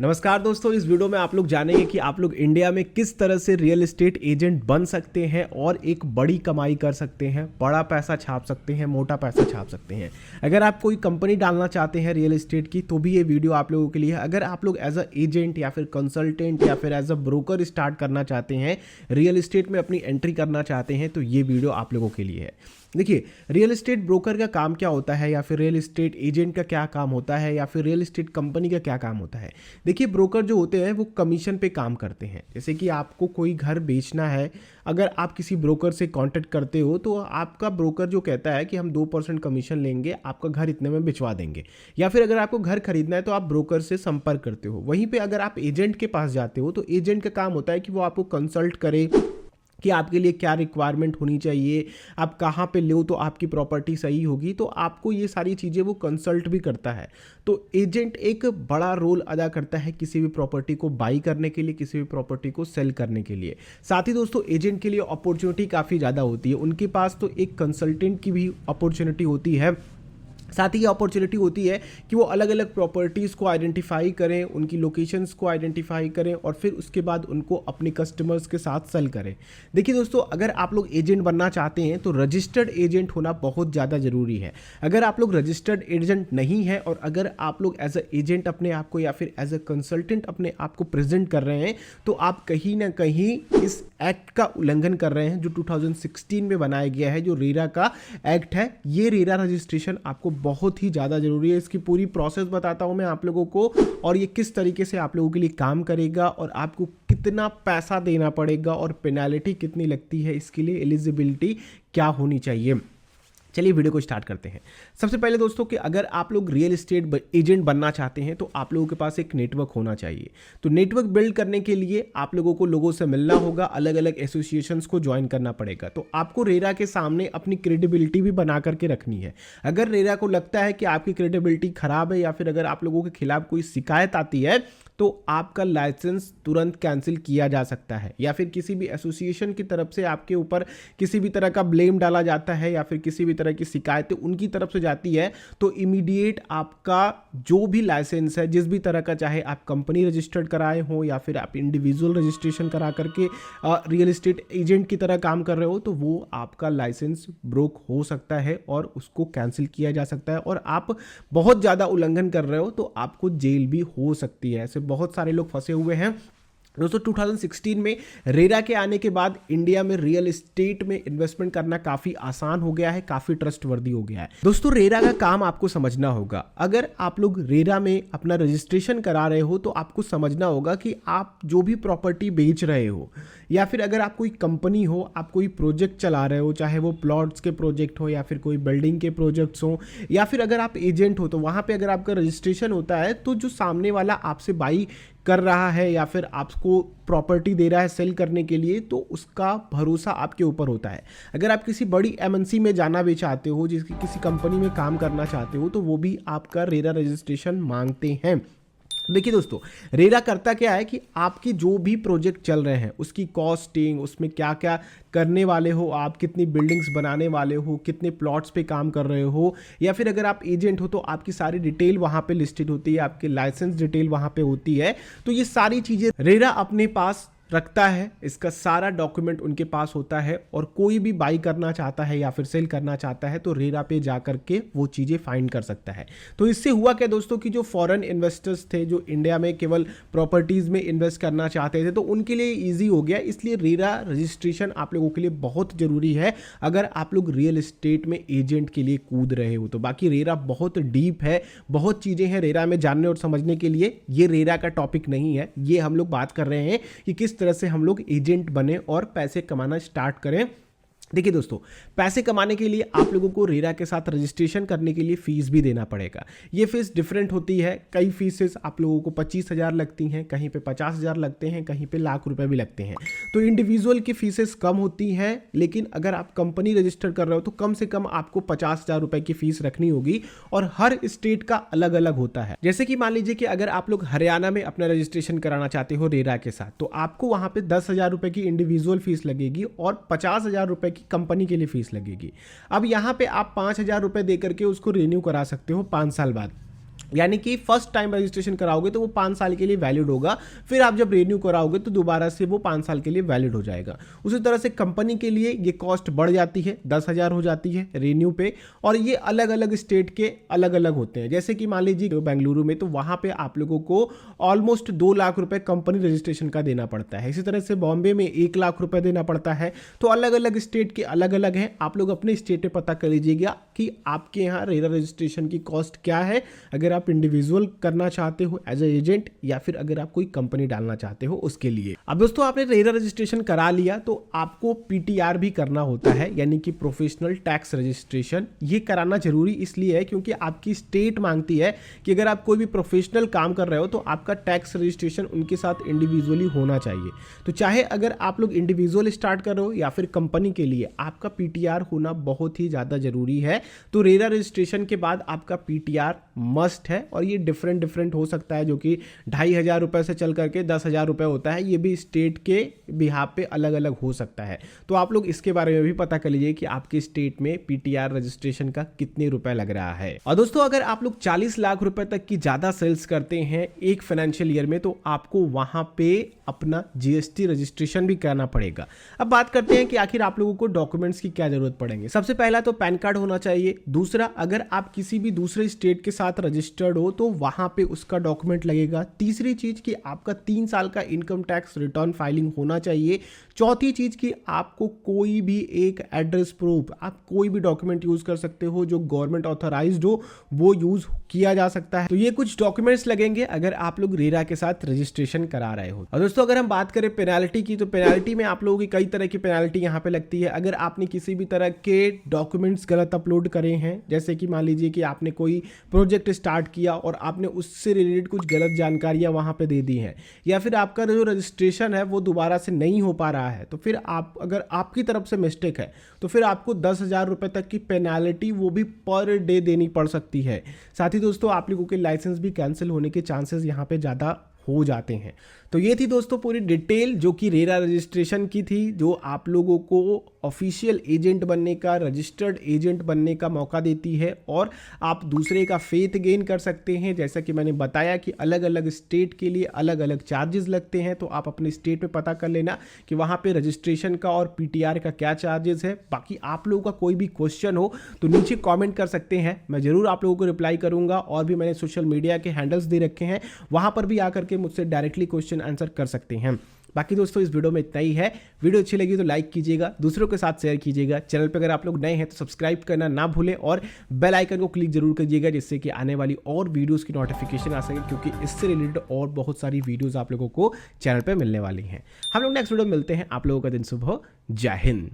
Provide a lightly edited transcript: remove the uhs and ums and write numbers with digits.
नमस्कार दोस्तों, इस वीडियो में आप लोग जानेंगे कि आप लोग इंडिया में किस तरह से रियल एस्टेट एजेंट बन सकते हैं और एक बड़ी कमाई कर सकते हैं, बड़ा पैसा छाप सकते हैं, मोटा पैसा छाप सकते हैं। अगर आप कोई कंपनी डालना चाहते हैं रियल एस्टेट की तो भी ये वीडियो आप लोगों के लिए है। अगर आप लोग एज अ एजेंट या फिर कंसल्टेंट या फिर एज अ ब्रोकर स्टार्ट करना चाहते हैं, रियल एस्टेट में अपनी एंट्री करना चाहते हैं, तो ये वीडियो आप लोगों के लिए है। देखिए, रियल एस्टेट ब्रोकर का काम क्या होता है, या फिर रियल एस्टेट एजेंट का क्या काम होता है, या फिर रियल एस्टेट कंपनी का क्या काम होता है। देखिए, ब्रोकर जो होते हैं वो कमीशन पे काम करते हैं। जैसे कि आपको कोई घर बेचना है, अगर आप किसी ब्रोकर से कांटेक्ट करते हो तो आपका ब्रोकर जो कहता है कि हम 2% कमीशन लेंगे, आपका घर इतने में बिचवा देंगे। या फिर अगर आपको घर खरीदना है तो आप ब्रोकर से संपर्क करते हो। वहीं पे अगर आप एजेंट के पास जाते हो तो एजेंट का काम होता है कि वो आपको कंसल्ट करे कि आपके लिए क्या रिक्वायरमेंट होनी चाहिए, आप कहाँ पे लो तो आपकी प्रॉपर्टी सही होगी। तो आपको ये सारी चीज़ें वो कंसल्ट भी करता है। तो एजेंट एक बड़ा रोल अदा करता है किसी भी प्रॉपर्टी को बाई करने के लिए, किसी भी प्रॉपर्टी को सेल करने के लिए। साथ ही दोस्तों, एजेंट के लिए अपॉर्चुनिटी काफ़ी ज़्यादा होती है। उनके पास तो एक कंसल्टेंट की भी अपॉर्चुनिटी होती है, साथ ही ये अपॉर्चुनिटी होती है कि वो अलग अलग प्रॉपर्टीज़ को आइडेंटिफाई करें, उनकी लोकेशंस को आइडेंटिफाई करें और फिर उसके बाद उनको अपने कस्टमर्स के साथ सेल करें। देखिए दोस्तों, अगर आप लोग एजेंट बनना चाहते हैं तो रजिस्टर्ड एजेंट होना बहुत ज़्यादा ज़रूरी है। अगर आप लोग रजिस्टर्ड एजेंट नहीं है और अगर आप लोग एज अ एजेंट अपने आप को या फिर एज अ कंसल्टेंट अपने आप को प्रेजेंट कर रहे हैं तो आप कहीं ना कहीं इस एक्ट का उल्लंघन कर रहे हैं जो 2016 में बनाया गया है, जो रेरा का एक्ट है। ये रेरा रजिस्ट्रेशन आपको बहुत ही ज़्यादा ज़रूरी है। इसकी पूरी प्रोसेस बताता हूं मैं आप लोगों को, और ये किस तरीके से आप लोगों के लिए काम करेगा और आपको कितना पैसा देना पड़ेगा और पेनल्टी कितनी लगती है, इसके लिए एलिजिबिलिटी क्या होनी चाहिए। चलिए वीडियो को स्टार्ट करते हैं। सबसे पहले दोस्तों कि अगर आप लोग रियल एस्टेट एजेंट बनना चाहते हैं तो आप लोगों के पास एक नेटवर्क होना चाहिए। तो नेटवर्क बिल्ड करने के लिए आप लोगों को लोगों से मिलना होगा, अलग अलग एसोसिएशंस को ज्वाइन करना पड़ेगा। तो आपको रेरा के सामने अपनी क्रेडिबिलिटी भी बना करके रखनी है। अगर रेरा को लगता है कि आपकी क्रेडिबिलिटी खराब है या फिर अगर आप लोगों के खिलाफ कोई शिकायत आती है तो आपका लाइसेंस तुरंत कैंसिल किया जा सकता है, या फिर किसी भी एसोसिएशन की तरफ से आपके ऊपर किसी भी तरह का ब्लेम डाला जाता है या फिर किसी भी तरह की शिकायतें उनकी तरफ से जाती है तो इमीडिएट आपका जो भी लाइसेंस है, जिस भी तरह का, चाहे आप कंपनी रजिस्टर्ड कराए हो या फिर आप इंडिविजुअल रजिस्ट्रेशन करा करके रियल एस्टेट एजेंट की तरह काम कर रहे हो, तो वो आपका लाइसेंस ब्रोक हो सकता है और उसको कैंसिल किया जा सकता है। और आप बहुत ज़्यादा उल्लंघन कर रहे हो तो आपको जेल भी हो सकती है। ऐसे बहुत सारे लोग फंसे हुए हैं। दोस्तों 2016 में रेरा के आने के बाद इंडिया में रियल एस्टेट में इन्वेस्टमेंट करना काफ़ी आसान हो गया है, काफ़ी ट्रस्टवर्दी हो गया है। दोस्तों रेरा का काम आपको समझना होगा। अगर आप लोग रेरा में अपना रजिस्ट्रेशन करा रहे हो तो आपको समझना होगा कि आप जो भी प्रॉपर्टी बेच रहे हो या फिर अगर आप कोई कंपनी हो, आप कोई प्रोजेक्ट चला रहे हो, चाहे वो प्लॉट्स के प्रोजेक्ट हो या फिर कोई बिल्डिंग के प्रोजेक्ट्स हो, या फिर अगर आप एजेंट हो तो वहाँ पे अगर आपका रजिस्ट्रेशन होता है तो जो सामने वाला आपसे बाई कर रहा है या फिर आपको प्रॉपर्टी दे रहा है सेल करने के लिए, तो उसका भरोसा आपके ऊपर होता है। अगर आप किसी बड़ी एमएनसी में जाना भी चाहते हो, जिसकी किसी कंपनी में काम करना चाहते हो, तो वो भी आपका रेरा रजिस्ट्रेशन मांगते हैं। देखिए दोस्तों, रेरा करता क्या है कि आपकी जो भी प्रोजेक्ट चल रहे हैं उसकी कॉस्टिंग, उसमें क्या क्या करने वाले हो आप, कितनी बिल्डिंग्स बनाने वाले हो, कितने प्लॉट्स पे काम कर रहे हो, या फिर अगर आप एजेंट हो तो आपकी सारी डिटेल वहाँ पे लिस्टेड होती है, आपके लाइसेंस डिटेल वहाँ पे होती है। तो ये सारी चीज़ें रेरा अपने पास रखता है, इसका सारा डॉक्यूमेंट उनके पास होता है। और कोई भी बाई करना चाहता है या फिर सेल करना चाहता है तो रेरा पे जा करके वो चीज़ें फाइंड कर सकता है। तो इससे हुआ क्या दोस्तों कि जो फॉरेन इन्वेस्टर्स थे, जो इंडिया में केवल प्रॉपर्टीज़ में इन्वेस्ट करना चाहते थे, तो उनके लिए ईजी हो गया। इसलिए रेरा रजिस्ट्रेशन आप लोगों के लिए बहुत ज़रूरी है अगर आप लोग रियल एस्टेट में एजेंट के लिए कूद रहे हो तो। बाकी रेरा बहुत डीप है, बहुत चीज़ें हैं रेरा में जानने और समझने के लिए। ये रेरा का टॉपिक नहीं है, ये हम लोग बात कर रहे हैं कि किस तरह से हम लोग एजेंट बने और पैसे कमाना स्टार्ट करें। देखिए दोस्तों, पैसे कमाने के लिए आप लोगों को रेरा के साथ रजिस्ट्रेशन करने के लिए फीस भी देना पड़ेगा। ये फीस डिफरेंट होती है। कई फीसेस आप लोगों को 25,000 लगती हैं, कहीं पे 50,000 लगते हैं, कहीं पे ₹1,00,000 भी लगते हैं। तो इंडिविजुअल की फीसेस कम होती हैं, लेकिन अगर आप कंपनी रजिस्टर कर रहे हो तो कम से कम आपको ₹50,000 की फीस रखनी होगी। और हर स्टेट का अलग अलग होता है। जैसे कि मान लीजिए कि अगर आप लोग हरियाणा में अपना रजिस्ट्रेशन कराना चाहते हो रेरा के साथ, तो आपको वहां पे ₹10,000 की इंडिविजुअल फीस लगेगी और ₹50,000 की कंपनी के लिए फीस लगेगी। अब यहां पे आप ₹5,000 देकर के उसको रिन्यू करा सकते हो 5 साल बाद। यानी कि फर्स्ट टाइम रजिस्ट्रेशन कराओगे तो वो 5 साल के लिए वैलिड होगा, फिर आप जब रिन्यू कराओगे तो दोबारा से वो 5 साल के लिए वैलिड हो जाएगा। उसी तरह से कंपनी के लिए ये कॉस्ट बढ़ जाती है, 10,000 हो जाती है रिन्यू पे, और ये अलग अलग स्टेट के अलग अलग होते हैं। जैसे कि मान लीजिए बेंगलुरु में, तो वहाँ पे आप लोगों को ऑलमोस्ट 2 लाख रुपए कंपनी रजिस्ट्रेशन का देना पड़ता है। इसी तरह से बॉम्बे में 1 लाख रुपए देना पड़ता है। तो अलग अलग स्टेट के अलग अलग हैं। आप लोग अपने स्टेट में पता कर लीजिएगा कि आपके यहाँ रेरा रजिस्ट्रेशन की कॉस्ट क्या है, अगर आप इंडिविजुअल करना चाहते हो एज ए एजेंट, या फिर अगर आप कोई कंपनी डालना चाहते हो उसके लिए। अब दोस्तों आपने रेरा रजिस्ट्रेशन करा लिया तो आपको पीटीआर भी करना होता है, यानी कि प्रोफेशनल टैक्स रजिस्ट्रेशन। ये कराना जरूरी इसलिए है क्योंकि आपकी स्टेट मांगती है कि अगर आप कोई भी प्रोफेशनल काम कर रहे हो तो आपका टैक्स रजिस्ट्रेशन उनके साथ इंडिविजुअली होना चाहिए। तो चाहे अगर आप लोग इंडिविजुअल स्टार्ट कर रहे हो या फिर कंपनी के लिए, आपका पीटीआर होना बहुत ही ज़्यादा जरूरी है। तो रेरा रजिस्ट्रेशन के बाद आपका पीटीआर मस्ट है, और ये डिफरेंट हो सकता है, जो कि 2,500 रुपए से चल करके 10,000 रुपए होता है। ये भी स्टेट के बिहाफ पे अलग अलग हो सकता है। तो आप लोग इसके बारे में भी पता कर लीजिए कि आपके स्टेट में पीटीआर रजिस्ट्रेशन का कितने रुपए लग रहा है। और दोस्तों अगर आप लोग 40 लाख रुपए तक की ज्यादा सेल्स करते हैं एक फाइनेंशियल ईयर में, तो आपको वहां पे अपना जीएसटी रजिस्ट्रेशन भी करना पड़ेगा। अब बात करते हैं कि आखिर आप लोगों को डॉक्यूमेंट्स की क्या जरूरत पड़ेंगे। सबसे पहला तो पैन कार्ड होना चाहिए। दूसरा, अगर आप किसी भी दूसरे स्टेट के साथ रजिस्टर्ड हो तो वहां पे उसका डॉक्यूमेंट लगेगा। तीसरी चीज कि आपका 3 साल का इनकम टैक्स रिटर्न फाइलिंग होना चाहिए। चौथी चीज कि आपको कोई भी एक एड्रेस प्रूफ, आप कोई भी डॉक्यूमेंट यूज कर सकते हो जो गवर्नमेंट ऑथराइज्ड हो, वो यूज किया जा सकता है। तो ये कुछ डॉक्यूमेंट्स लगेंगे अगर आप लोग रेरा के साथ रजिस्ट्रेशन करा रहे हो। और दोस्तों अगर हम बात करें पेनाल्टी की, तो पेनाल्टी में आप लोगों की कई तरह की पेनाल्टी यहाँ पे लगती है। अगर आपने किसी भी तरह के डॉक्यूमेंट्स गलत अपलोड करे हैं, जैसे कि मान लीजिए कि आपने कोई प्रोजेक्ट स्टार्ट किया और आपने उससे रिलेटेड कुछ गलत जानकारियां वहां पे दे दी हैं, या फिर आपका जो रजिस्ट्रेशन है वो दोबारा से नहीं हो पा रहा है, तो फिर आप, अगर आपकी तरफ से मिस्टेक है, तो फिर आपको 10,000 रुपए तक की पेनाल्टी वो भी पर डे देनी पड़ सकती है। साथ ही दोस्तों आप लोगों के लाइसेंस भी कैंसिल होने के चांसेस यहाँ पे ज़्यादा हो जाते हैं। तो ये थी दोस्तों पूरी डिटेल जो कि रेरा रजिस्ट्रेशन की थी, जो आप लोगों को ऑफिशियल एजेंट बनने का, रजिस्टर्ड एजेंट बनने का मौका देती है, और आप दूसरे का फेथ गेन कर सकते हैं। जैसा कि मैंने बताया कि अलग अलग स्टेट के लिए अलग अलग चार्जेस लगते हैं, तो आप अपने स्टेट में पता कर लेना कि वहाँ पे रजिस्ट्रेशन का और पीटीआर का क्या चार्जेस है। बाकी आप लोगों का कोई भी क्वेश्चन हो तो नीचे कॉमेंट कर सकते हैं, मैं जरूर आप लोगों को रिप्लाई करूंगा। और भी मैंने सोशल मीडिया के हैंडल्स दे रखे हैं, वहाँ पर भी आकर के मुझसे डायरेक्टली क्वेश्चन आंसर कर सकते हैं। बाकी दोस्तों इस वीडियो में इतना ही है। वीडियो अच्छी लगी तो लाइक कीजिएगा, दूसरों के साथ शेयर कीजिएगा। चैनल पे अगर आप लोग नए हैं तो सब्सक्राइब करना ना भूलें, और बेल आइकन को क्लिक जरूर कीजिएगा, जिससे कि आने वाली और वीडियोस की नोटिफिकेशन आ सके, क्योंकि इससे रिलेटेड और बहुत सारी वीडियोस आप लोगों को चैनल पे मिलने वाली हैं। हम लोग नेक्स्ट वीडियो में मिलते हैं। आप लोगों का दिन शुभ हो। जय हिंद।